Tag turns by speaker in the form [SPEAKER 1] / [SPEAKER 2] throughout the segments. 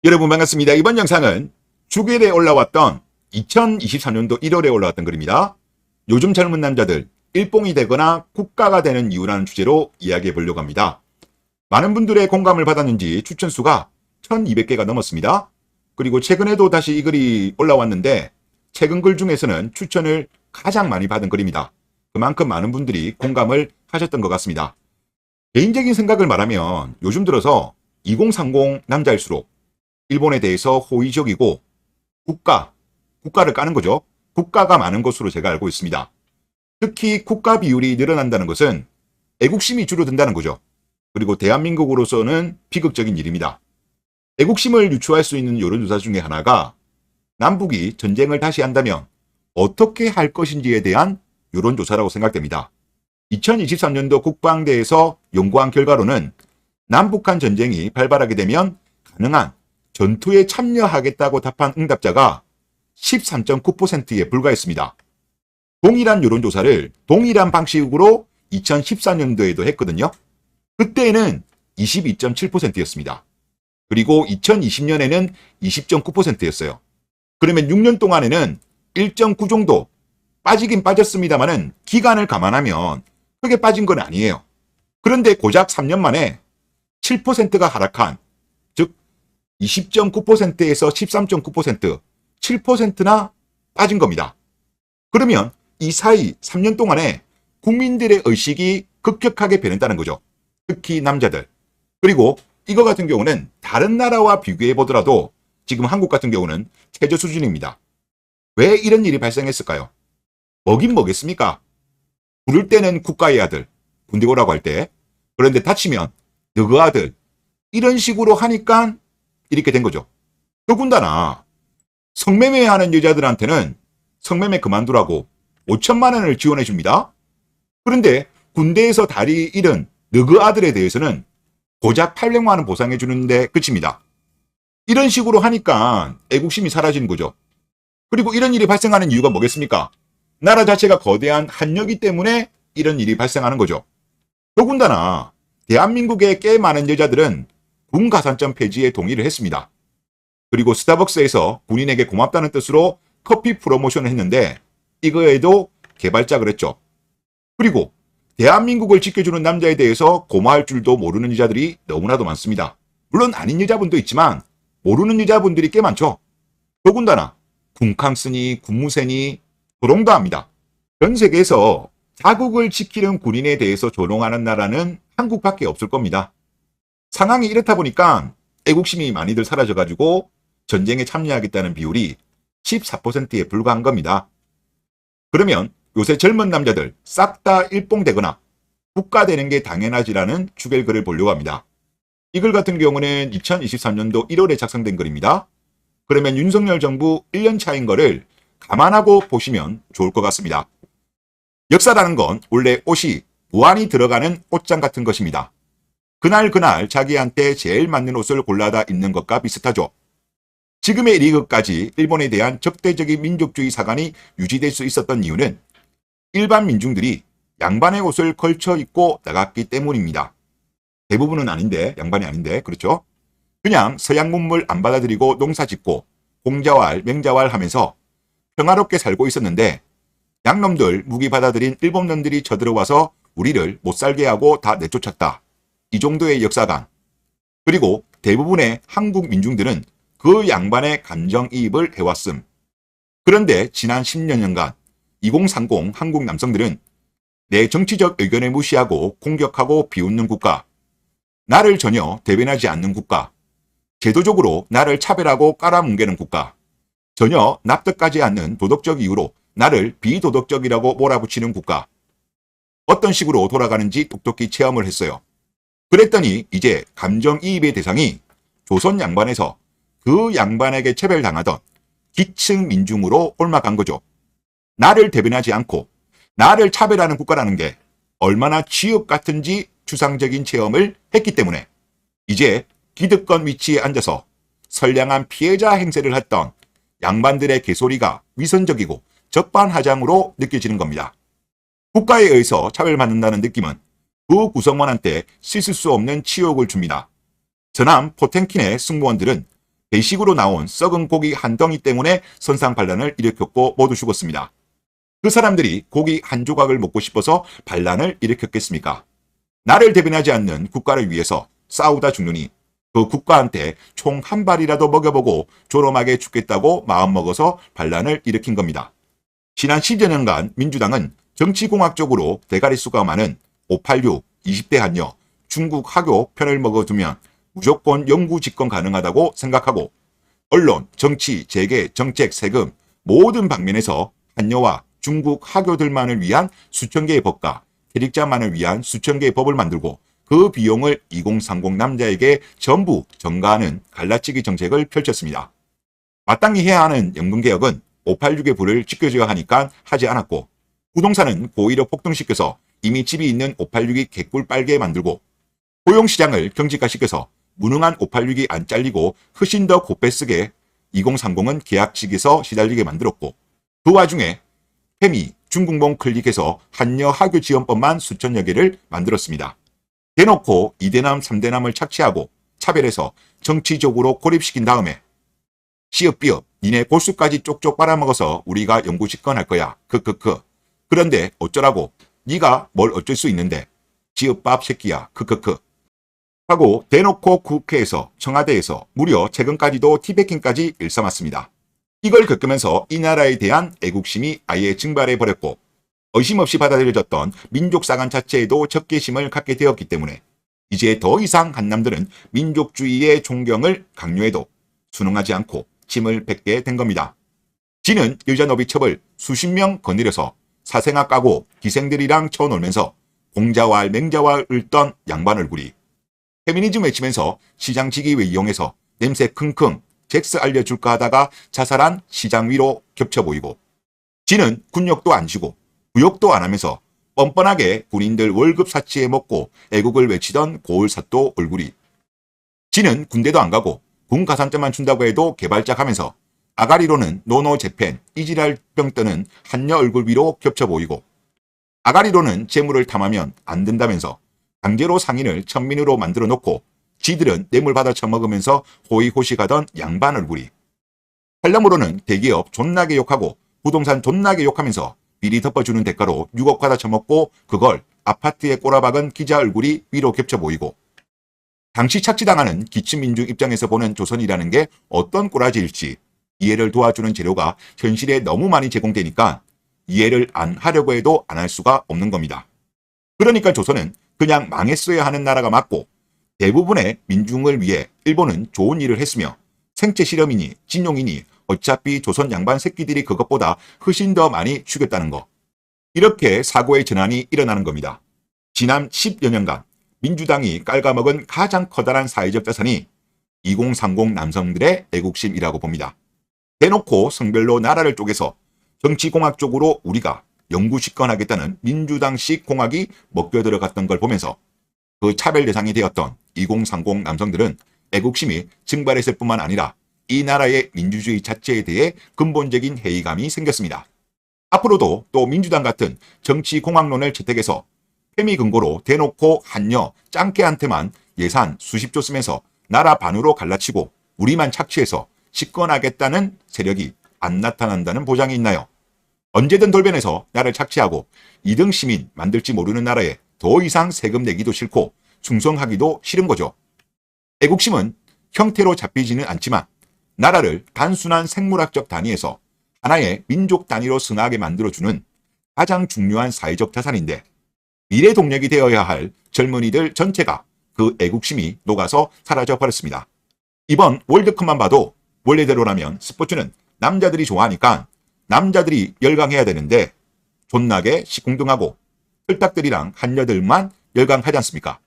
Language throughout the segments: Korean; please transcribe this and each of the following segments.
[SPEAKER 1] 여러분 반갑습니다. 이번 영상은 주일에 올라왔던 2023년도 1월에 올라왔던 글입니다. 요즘 젊은 남자들 일봉이 되거나 국가가 되는 이유라는 주제로 이야기해 보려고 합니다. 많은 분들의 공감을 받았는지 추천수가 1200개가 넘었습니다. 그리고 최근에도 다시 이 글이 올라왔는데 최근 글 중에서는 추천을 가장 많이 받은 글입니다. 그만큼 많은 분들이 공감을 하셨던 것 같습니다. 개인적인 생각을 말하면 요즘 들어서 2030 남자일수록 일본에 대해서 호의적이고 국가를 까는 거죠. 국가가 많은 것으로 제가 알고 있습니다. 특히 국가 비율이 늘어난다는 것은 애국심이 줄어든다는 거죠. 그리고 대한민국으로서는 비극적인 일입니다. 애국심을 유추할 수 있는 여론조사 중에 하나가 남북이 전쟁을 다시 한다면 어떻게 할 것인지에 대한 여론조사라고 생각됩니다. 2023년도 국방대에서 연구한 결과로는 남북한 전쟁이 발발하게 되면 가능한 전투에 참여하겠다고 답한 응답자가 13.9%에 불과했습니다. 동일한 여론조사를 동일한 방식으로 2014년도에도 했거든요. 그때는 22.7%였습니다. 그리고 2020년에는 20.9%였어요. 그러면 6년 동안에는 1.9 정도 빠지긴 빠졌습니다만은 기간을 감안하면 크게 빠진 건 아니에요. 그런데 고작 3년 만에 7%가 하락한, 즉 20.9%에서 13.9%, 7%나 빠진 겁니다. 그러면 이 사이 3년 동안에 국민들의 의식이 급격하게 변했다는 거죠. 특히 남자들. 그리고 이거 같은 경우는 다른 나라와 비교해 보더라도 지금 한국 같은 경우는 최저 수준입니다. 왜 이런 일이 발생했을까요? 뭐긴 뭐겠습니까? 부를 때는 국가의 아들, 군대 오라고 할 때. 그런데 다치면 너그 아들. 이런 식으로 하니까 이렇게 된 거죠. 더군다나 성매매하는 여자들한테는 성매매 그만두라고 5천만 원을 지원해 줍니다. 그런데 군대에서 다리 잃은 너그 아들에 대해서는 고작 800만 원 보상해 주는데 그칩니다. 이런 식으로 하니까 애국심이 사라지는 거죠. 그리고 이런 일이 발생하는 이유가 뭐겠습니까? 나라 자체가 거대한 한력이 때문에 이런 일이 발생하는 거죠. 더군다나 대한민국의 꽤 많은 여자들은 군 가산점 폐지에 동의를 했습니다. 그리고 스타벅스에서 군인에게 고맙다는 뜻으로 커피 프로모션을 했는데 이거에도 개발작을 했죠. 그리고 대한민국을 지켜주는 남자에 대해서 고마울 줄도 모르는 여자들이 너무나도 많습니다. 물론 아닌 여자분도 있지만 모르는 여자분들이 꽤 많죠. 더군다나 군캉스니 군무새니 조롱도 합니다. 전 세계에서 자국을 지키는 군인에 대해서 조롱하는 나라는 한국밖에 없을 겁니다. 상황이 이렇다 보니까 애국심이 많이들 사라져가지고 전쟁에 참여하겠다는 비율이 14%에 불과한 겁니다. 그러면 요새 젊은 남자들 싹 다 일봉되거나 국가되는 게 당연하지라는 추결글을 보려고 합니다. 이 글 같은 경우는 2023년도 1월에 작성된 글입니다. 그러면 윤석열 정부 1년 차인 거를 감안하고 보시면 좋을 것 같습니다. 역사라는 건 원래 옷이 무한히 들어가는 옷장 같은 것입니다. 그날 자기한테 제일 맞는 옷을 골라다 입는 것과 비슷하죠. 지금의 리그까지 일본에 대한 적대적인 민족주의 사관이 유지될 수 있었던 이유는 일반 민중들이 양반의 옷을 걸쳐 입고 나갔기 때문입니다. 대부분은 아닌데, 양반이 아닌데, 그렇죠? 그냥 서양 문물 안 받아들이고 농사 짓고 공자왈, 맹자왈 하면서 평화롭게 살고 있었는데 양놈들 무기 받아들인 일본놈들이 쳐들어와서 우리를 못 살게 하고 다 내쫓았다. 이 정도의 역사관. 그리고 대부분의 한국 민중들은 그 양반의 감정이입을 해왔음. 그런데 지난 10여 년간 2030 한국 남성들은 내 정치적 의견을 무시하고 공격하고 비웃는 국가, 나를 전혀 대변하지 않는 국가, 제도적으로 나를 차별하고 깔아뭉개는 국가, 전혀 납득하지 않는 도덕적 이유로 나를 비도덕적이라고 몰아붙이는 국가, 어떤 식으로 돌아가는지 똑똑히 체험을 했어요. 그랬더니 이제 감정이입의 대상이 조선 양반에서 그 양반에게 차별당하던 기층 민중으로 옮아간 거죠. 나를 대변하지 않고 나를 차별하는 국가라는 게 얼마나 지옥 같은지 추상적인 체험을 했기 때문에 이제 기득권 위치에 앉아서 선량한 피해자 행세를 했던 양반들의 개소리가 위선적이고 적반하장으로 느껴지는 겁니다. 국가에 의해서 차별받는다는 느낌은 그 구성원한테 씻을 수 없는 치욕을 줍니다. 전함 포템킨의 승무원들은 배식으로 나온 썩은 고기 한 덩이 때문에 선상 반란을 일으켰고 모두 죽었습니다. 그 사람들이 고기 한 조각을 먹고 싶어서 반란을 일으켰겠습니까? 나를 대변하지 않는 국가를 위해서 싸우다 죽느니 그 국가한테 총 한 발이라도 먹여보고 조롱하게 죽겠다고 마음먹어서 반란을 일으킨 겁니다. 지난 10여 년간 민주당은 정치공학적으로 대가리수가 많은 586, 20대 한여, 중국 하교 편을 먹어두면 무조건 영구 집권 가능하다고 생각하고 언론, 정치, 재계, 정책, 세금 모든 방면에서 한여와 중국 하교들만을 위한 수천 개의 법과 캐릭자만을 위한 수천 개의 법을 만들고 그 비용을 2030 남자에게 전부 전가하는 갈라치기 정책을 펼쳤습니다. 마땅히 해야 하는 연금개혁은 586의 불을 지켜줘야 하니까 하지 않았고 부동산은 고의로 폭등시켜서 이미 집이 있는 586이 개꿀 빨게 만들고 고용시장을 경직화시켜서 무능한 586이 안 잘리고 훨씬 더 고빼쓰게 2030은 계약직에서 시달리게 만들었고 그 와중에 페미, 중국몽 클릭해서 한여 하교 지원법만 수천여 개를 만들었습니다. 대놓고 2대남, 3대남을 착취하고 차별해서 정치적으로 고립시킨 다음에 시업비업, 니네 골수까지 쪽쪽 빨아먹어서 우리가 영구 집권할 거야. 크크크. 그런데 어쩌라고? 네가 뭘 어쩔 수 있는데. 지읍밥 새끼야. 크크크. 하고 대놓고 국회에서 청와대에서 무려 최근까지도 티베킹까지 일삼았습니다. 이걸 겪으면서 이 나라에 대한 애국심이 아예 증발해버렸고 의심없이 받아들여졌던 민족사관 자체에도 적개심을 갖게 되었기 때문에 이제 더 이상 한남들은 민족주의의 존경을 강요해도 순응하지 않고 침을 뱉게 된 겁니다. 지는 여자노비첩을 수십 명 거느려서 사생아 까고 기생들이랑 쳐놀면서 공자왈 맹자왈 읊던 양반 얼굴이 페미니즘 외치면서 시장 직위에 이용해서 냄새 킁킁 잭스 알려줄까 하다가 자살한 시장 위로 겹쳐 보이고 지는 군욕도 안 지고 구욕도 안 하면서 뻔뻔하게 군인들 월급 사치해 먹고 애국을 외치던 고을사또 얼굴이 지는 군대도 안 가고 군 가산점만 준다고 해도 개발작하면서 아가리로는 노노 재팬 이지랄 병 뜨는 한여 얼굴 위로 겹쳐 보이고 아가리로는 재물을 탐하면 안 된다면서 강제로 상인을 천민으로 만들어 놓고 지들은 뇌물 받아 처먹으면서 호의호식하던 양반 얼굴이 한람으로는 대기업 존나게 욕하고 부동산 존나게 욕하면서 비리 덮어주는 대가로 6억 받아 처먹고 그걸 아파트에 꼬라박은 기자 얼굴이 위로 겹쳐 보이고 당시 착취당하는 기층민중 입장에서 보는 조선이라는 게 어떤 꼬라지일지 이해를 도와주는 재료가 현실에 너무 많이 제공되니까 이해를 안 하려고 해도 안 할 수가 없는 겁니다. 그러니까 조선은 그냥 망했어야 하는 나라가 맞고 대부분의 민중을 위해 일본은 좋은 일을 했으며 생체 실험이니 진용이니 어차피 조선 양반 새끼들이 그것보다 훨씬 더 많이 죽였다는 거. 이렇게 사고의 전환이 일어나는 겁니다. 지난 10여 년간 민주당이 깔아먹은 가장 커다란 사회적 자산이 2030 남성들의 애국심이라고 봅니다. 대놓고 성별로 나라를 쪼개서 정치공학적으로 우리가 영구 집권하겠다는 민주당식 공학이 먹겨 들어갔던 걸 보면서 그 차별 대상이 되었던 2030 남성들은 애국심이 증발했을 뿐만 아니라 이 나라의 민주주의 자체에 대해 근본적인 회의감이 생겼습니다. 앞으로도 또 민주당 같은 정치공학론을 채택해서 페미 근거로 대놓고 한여 짱깨한테만 예산 수십조 쓰면서 나라 반으로 갈라치고 우리만 착취해서 집권하겠다는 세력이 안 나타난다는 보장이 있나요? 언제든 돌변해서 나를 착취하고 2등 시민 만들지 모르는 나라에 더 이상 세금 내기도 싫고 충성하기도 싫은 거죠. 애국심은 형태로 잡히지는 않지만 나라를 단순한 생물학적 단위에서 하나의 민족 단위로 승하게 만들어주는 가장 중요한 사회적 자산인데 미래 동력이 되어야 할 젊은이들 전체가 그 애국심이 녹아서 사라져 버렸습니다. 이번 월드컵만 봐도 원래대로라면 스포츠는 남자들이 좋아하니까 남자들이 열광해야 되는데 존나게 시궁둥하고 혈딱들이랑 한여들만 열광하지 않습니까?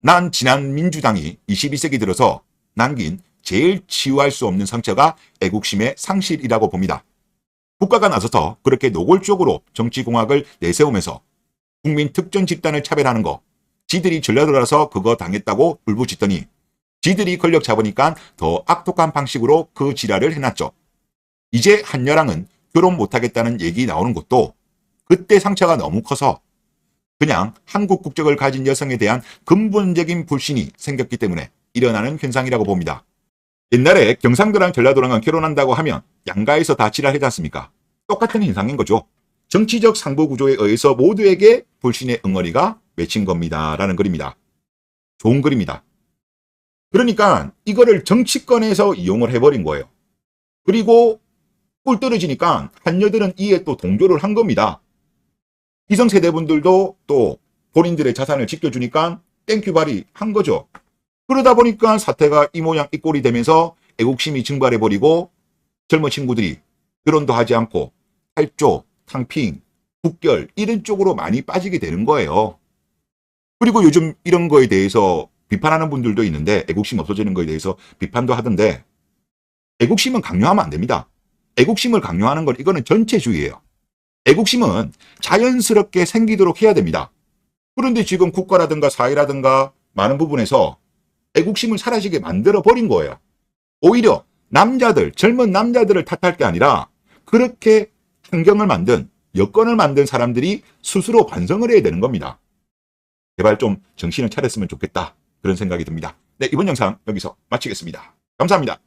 [SPEAKER 1] 난 지난 민주당이 22세기 들어서 남긴 제일 치유할 수 없는 상처가 애국심의 상실이라고 봅니다. 국가가 나서서 그렇게 노골적으로 정치공학을 내세우면서 국민 특정 집단을 차별하는 거 지들이 전라도라서 그거 당했다고 울부짖더니 지들이 권력 잡으니까 더 악독한 방식으로 그 지랄을 해놨죠. 이제 한여랑은 결혼 못하겠다는 얘기 나오는 것도 그때 상처가 너무 커서 그냥 한국 국적을 가진 여성에 대한 근본적인 불신이 생겼기 때문에 일어나는 현상이라고 봅니다. 옛날에 경상도랑 전라도랑 결혼한다고 하면 양가에서 다 지랄하지 않습니까? 똑같은 현상인 거죠. 정치적 상부 구조에 의해서 모두에게 불신의 응어리가 맺힌 겁니다. 라는 글입니다. 좋은 글입니다. 그러니까 이거를 정치권에서 이용을 해버린 거예요. 그리고 꿀 떨어지니까 한여들은 이에 또 동조를 한 겁니다. 기성세대분들도 또 본인들의 자산을 지켜주니까 땡큐 발이 한 거죠. 그러다 보니까 사태가 이 모양 이 꼴이 되면서 애국심이 증발해버리고 젊은 친구들이 결혼도 하지 않고 탈조, 탕핑, 국결 이런 쪽으로 많이 빠지게 되는 거예요. 그리고 요즘 이런 거에 대해서 비판하는 분들도 있는데, 애국심 없어지는 거에 대해서 비판도 하던데, 애국심은 강요하면 안 됩니다. 애국심을 강요하는 건 이거는 전체주의예요. 애국심은 자연스럽게 생기도록 해야 됩니다. 그런데 지금 국가라든가 사회라든가 많은 부분에서 애국심을 사라지게 만들어 버린 거예요. 오히려 남자들, 젊은 남자들을 탓할 게 아니라 그렇게 환경을 만든, 여건을 만든 사람들이 스스로 반성을 해야 되는 겁니다. 제발 좀 정신을 차렸으면 좋겠다, 그런 생각이 듭니다. 네, 이번 영상 여기서 마치겠습니다. 감사합니다.